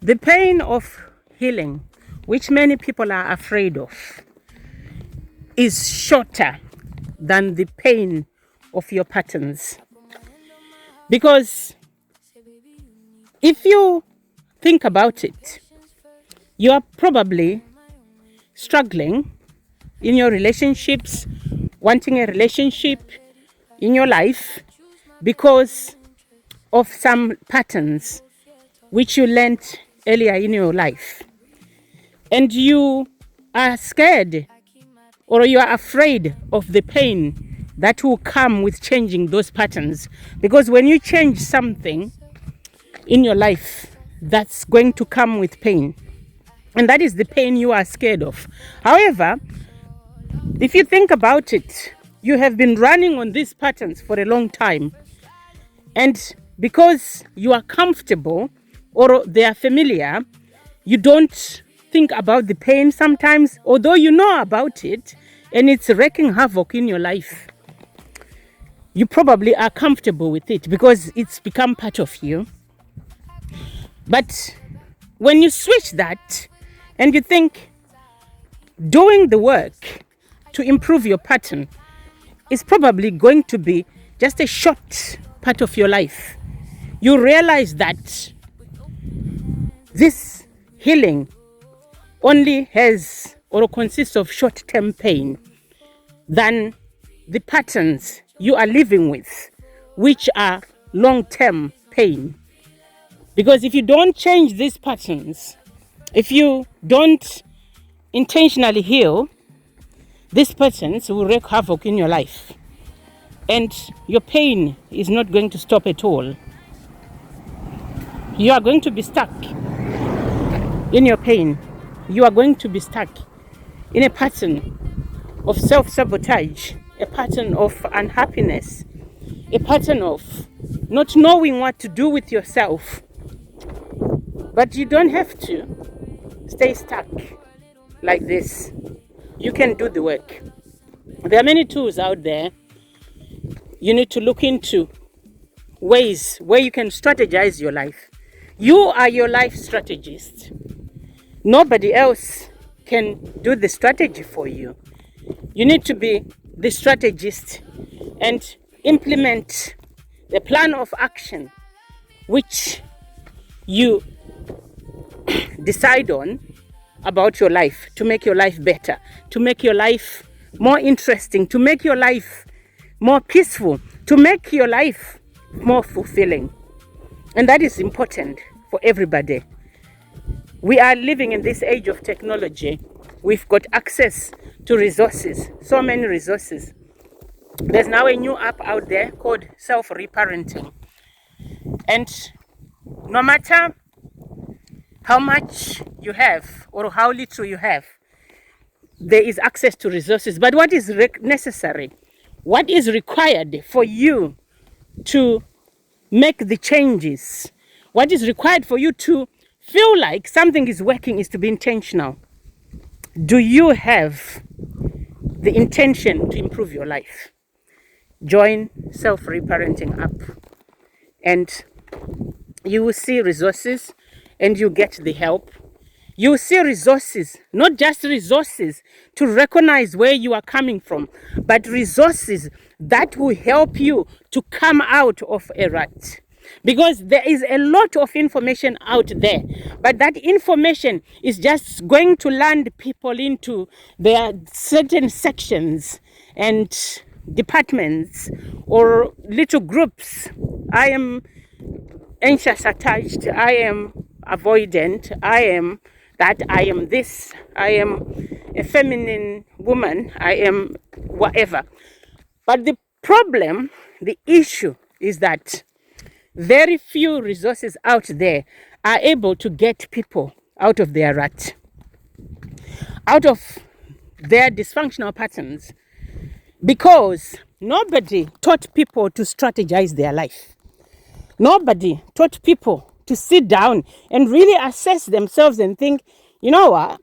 The pain of healing, which many people are afraid of, is shorter than the pain of your patterns. Because if you think about it, you are probably struggling in your relationships, wanting a relationship in your life because of some patterns which you learned earlier in your life. And you are scared or you are afraid of the pain that will come with changing those patterns. Because when you change something in your life, that's going to come with pain. And that is the pain you are scared of. However, if you think about it, you have been running on these patterns for a long time. And because you are comfortable or they are familiar, you don't think about the pain sometimes, although you know about it and it's wreaking havoc in your life. You probably are comfortable with it because it's become part of you. But when you switch that and you think doing the work to improve your pattern is probably going to be just a short part of your life, you realize that this healing only has or consists of short-term pain than the patterns you are living with, which are long-term pain. Because if you don't change these patterns, if you don't intentionally heal, these patterns will wreak havoc in your life. And your pain is not going to stop at all. You are going to be stuck in your pain. You are going to be stuck in a pattern of self-sabotage, a pattern of unhappiness, a pattern of not knowing what to do with yourself. But you don't have to stay stuck like this. You can do the work. There are many tools out there. You need to look into ways where you can strategize your life. You are your life strategist. Nobody else can do the strategy for you. You need to be the strategist and implement the plan of action which you decide on about your life, to make your life better, to make your life more interesting, to make your life more peaceful, to make your life more fulfilling. And that is important for everybody. We are living in this age of technology. We've got access to resources, so many resources. There's now a new app out there called self-reparenting. And no matter how much you have or how little you have, there is access to resources. But what is necessary, what is required for you to make the changes, what is required for you to feel like something is working is to be intentional. Do you have the intention to improve your life? Join self-reparenting app and you will see resources and you get the help. You will see resources, not just resources to recognize where you are coming from, but resources that will help you to come out of a rut. Because there is a lot of information out there, but that information is just going to land people into their certain sections and departments or little groups. I am anxious attached, I am avoidant, I am that, I am this, I am a feminine woman, I am whatever. But the problem, the issue is that very few resources out there are able to get people out of their rut, out of their dysfunctional patterns, because nobody taught people to strategize their life. Nobody taught people to sit down and really assess themselves and think, you know what?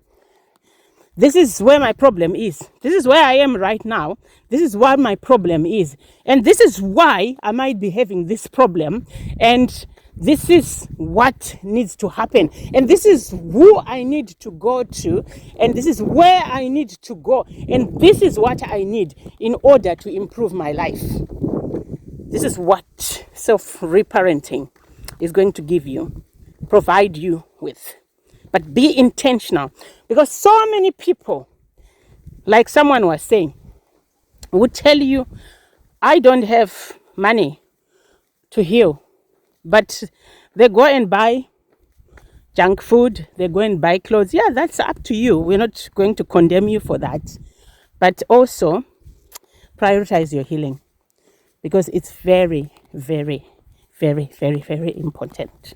This is where my problem is. This is where I am right now. This is what my problem is. And this is why I might be having this problem. And This is what needs to happen. And this is who I need to go to. And this is where I need to go. And this is what I need in order to improve my life. This is what self-reparenting is going to give you, provide you with. But be intentional. Because so many people, like someone was saying, would tell you, I don't have money to heal. But they go and buy junk food, they go and buy clothes. Yeah, that's up to you. We're not going to condemn you for that. But also, prioritize your healing, because it's very, very, very, very, very important.